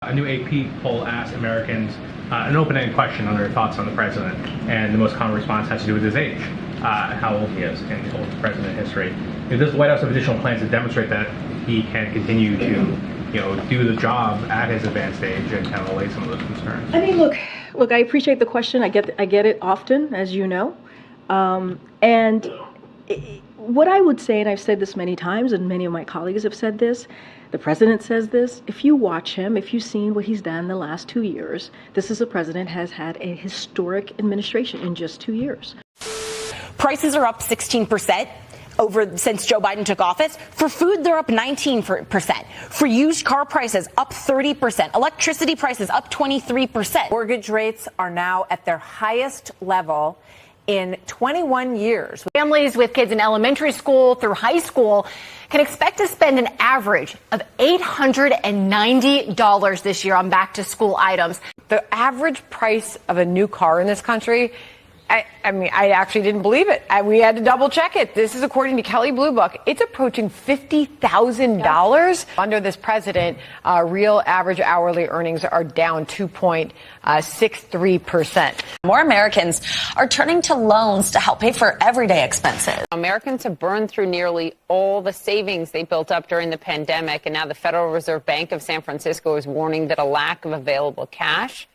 A new AP poll asked Americans an open-ended question on their thoughts on the president, and the most common response has to do with his age, how old he is, and the oldest president in history. Does the White House have additional plans to demonstrate that he can continue to, do the job at his advanced age and kind of allay some of those concerns? I mean, look. I appreciate the question. I get it often, as you know, what I would say, and I've said this many times, and many of my colleagues have said this, the president says this, if you watch him, if you've seen what he's done the last 2 years, this is a president has had a historic administration in just 2 years. Prices are up 16% since Joe Biden took office. For food, they're up 19%. For used car prices, up 30%. Electricity prices up 23%. Mortgage rates are now at their highest level in 21 years. Families with kids in elementary school through high school can expect to spend an average of $890 this year on back-to-school items. The average price of a new car in this country, I actually didn't believe it. We had to double check it. This is according to Kelley Blue Book. It's approaching $50,000. Under this president, real average hourly earnings are down 2.63%. More Americans are turning to loans to help pay for everyday expenses. Americans have burned through nearly all the savings they built up during the pandemic, and now the Federal Reserve Bank of San Francisco is warning that a lack of available cash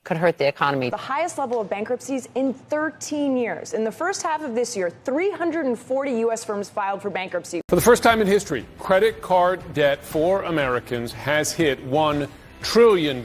could hurt the economy. The highest level of bankruptcies in 13 years. In the first half of this year, 340 U.S. firms filed for bankruptcy. For the first time in history, credit card debt for Americans has hit $1 trillion.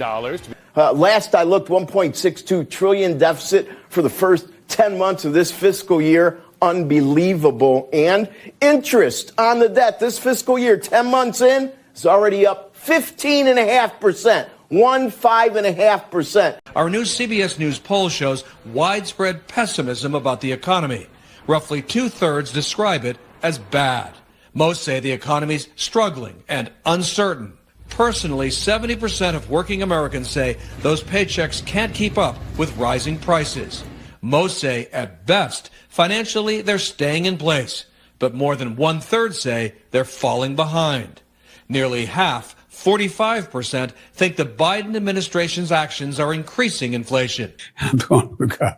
Last I looked, $1.62 trillion deficit for the first 10 months of this fiscal year. Unbelievable. And interest on the debt this fiscal year, 10 months in, is already up 15.5%. 5.5%. Our new CBS News poll shows widespread pessimism about the economy. Roughly 2/3 describe it as bad. Most say the economy's struggling and uncertain. Personally, 70% of working Americans say those paychecks can't keep up with rising prices. Most say, at best, financially they're staying in place. But more than 1/3 say they're falling behind. Nearly half, 45%, think the Biden administration's actions are increasing inflation. Oh, God.